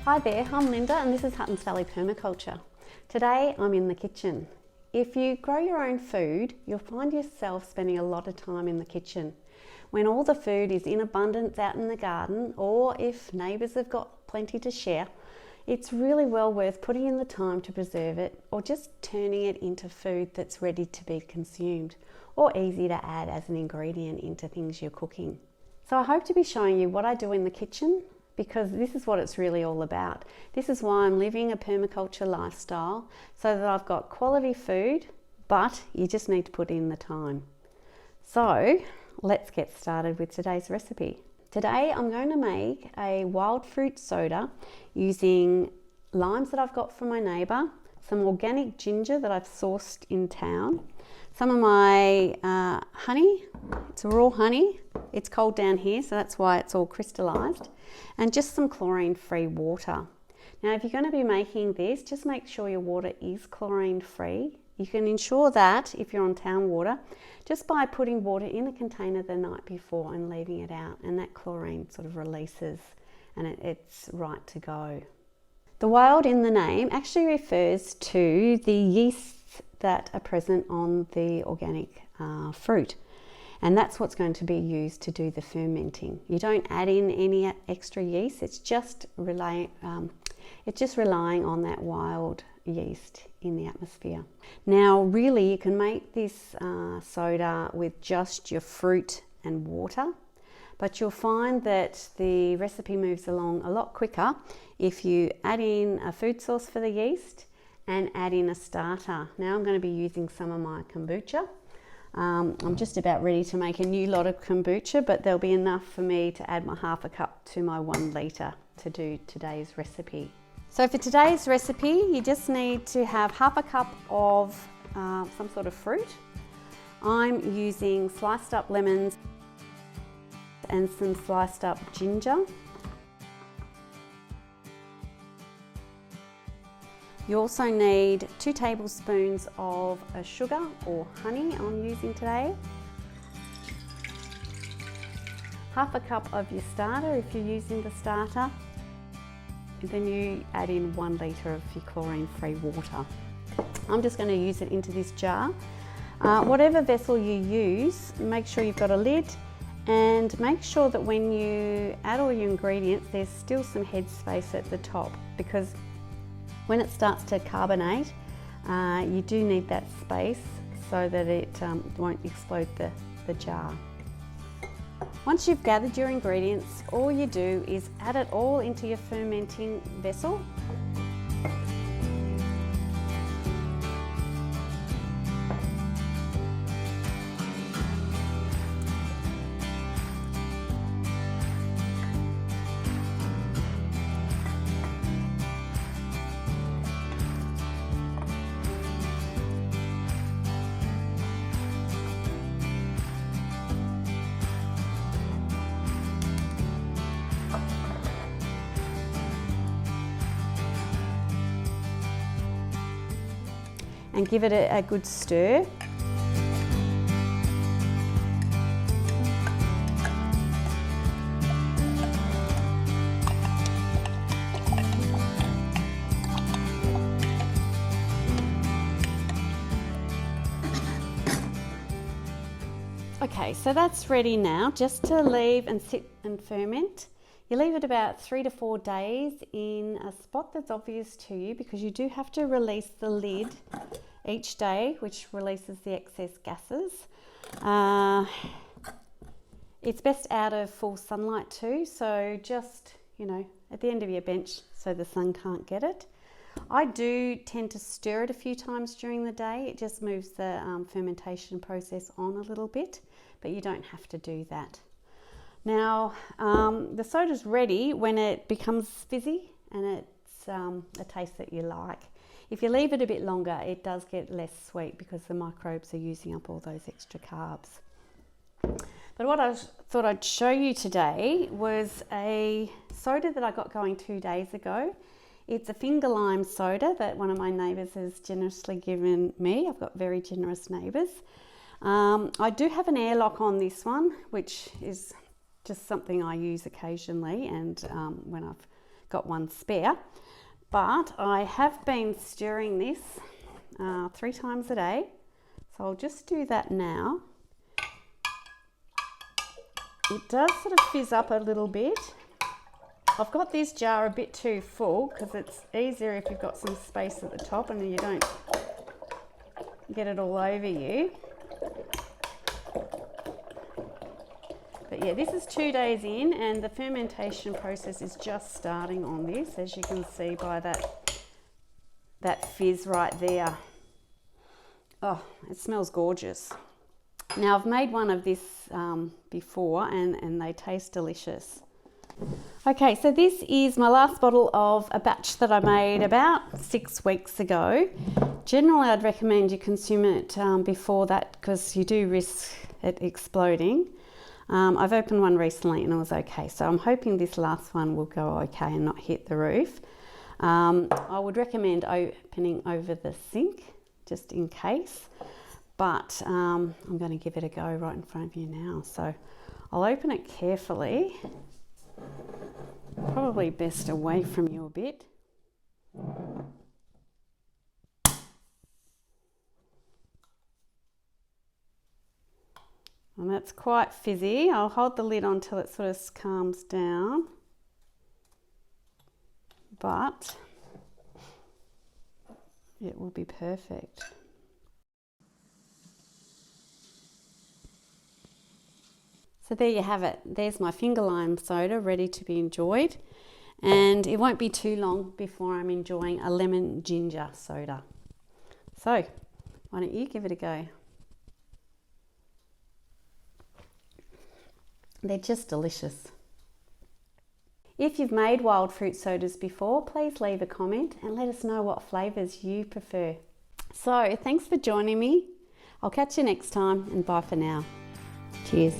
Hi there, I'm Linda and this is Huttons Valley Permaculture. Today I'm in the kitchen. If you grow your own food, you'll find yourself spending a lot of time in the kitchen. When all the food is in abundance out in the garden, or if neighbours have got plenty to share, it's really well worth putting in the time to preserve it or just turning it into food that's ready to be consumed or easy to add as an ingredient into things you're cooking. So I hope to be showing you what I do in the kitchen, because this is what it's really all about. This is why I'm living a permaculture lifestyle, so that I've got quality food, but you just need to put in the time. So let's get started with today's recipe. Today I'm going to make a wild fruit soda using limes that I've got from my neighbour, some organic ginger that I've sourced in town, some of my honey, it's raw honey, it's cold down here so that's why it's all crystallised, and just some chlorine-free water. Now if you're going to be making this, just make sure your water is chlorine-free. You can ensure that if you're on town water, just by putting water in a container the night before and leaving it out, and that chlorine sort of releases and it's right to go. The wild in the name actually refers to the yeasts that are present on the organic fruit. And that's what's going to be used to do the fermenting. You don't add in any extra yeast, it's just relying on that wild yeast in the atmosphere. Now really you can make this soda with just your fruit and water, but you'll find that the recipe moves along a lot quicker if you add in a food source for the yeast and add in a starter. Now I'm going to be using some of my kombucha. I'm just about ready to make a new lot of kombucha, but there'll be enough for me to add my half a cup to my 1 litre to do today's recipe. So for today's recipe, you just need to have half a cup of some sort of fruit. I'm using sliced up lemons and some sliced up ginger. You also need 2 tablespoons of sugar or honey I'm using today. Half a cup of your starter if you're using the starter. And then you add in 1 litre of your chlorine-free water. I'm just going to use it into this jar. Whatever vessel you use, make sure you've got a lid, and make sure that when you add all your ingredients, there's still some head space at the top, because when it starts to carbonate, you do need that space so that it won't explode the jar. Once you've gathered your ingredients, all you do is add it all into your fermenting vessel. And give it a good stir. Okay, so that's ready now, just to leave and sit and ferment. You leave it about 3 to 4 days in a spot that's obvious to you, because you do have to release the lid each day, which releases the excess gases. It's best out of full sunlight too, so just, at the end of your bench so the sun can't get it. I do tend to stir it a few times during the day. It just moves the fermentation process on a little bit, but you don't have to do that. Now, the soda's ready when it becomes fizzy and it's a taste that you like. If you leave it a bit longer, it does get less sweet because the microbes are using up all those extra carbs. But what I thought I'd show you today was a soda that I got going 2 days ago. It's a finger lime soda that one of my neighbours has generously given me. I've got very generous neighbours. I do have an airlock on this one, which is just something I use occasionally, and when I've got one spare. But I have been stirring this 3 times a day. So I'll just do that now. It does sort of fizz up a little bit. I've got this jar a bit too full because it's easier if you've got some space at the top and you don't get it all over you. But yeah, this is 2 days in and the fermentation process is just starting on this, as you can see by that fizz right there. Oh, it smells gorgeous. Now I've made one of this before and they taste delicious. Okay, so this is my last bottle of a batch that I made about 6 weeks ago. Generally, I'd recommend you consume it before that because you do risk it exploding. I've opened one recently and it was okay, so I'm hoping this last one will go okay and not hit the roof. I would recommend opening over the sink just in case, but I'm going to give it a go right in front of you now. So I'll open it carefully. Probably best away from you a bit. And that's quite fizzy. I'll hold the lid on till it sort of calms down. But it will be perfect. So there you have it. There's my finger lime soda ready to be enjoyed. And it won't be too long before I'm enjoying a lemon ginger soda. So why don't you give it a go? They're just delicious. If you've made wild fruit sodas before, please leave a comment and let us know what flavours you prefer. So thanks for joining me. I'll catch you next time and bye for now. Cheers.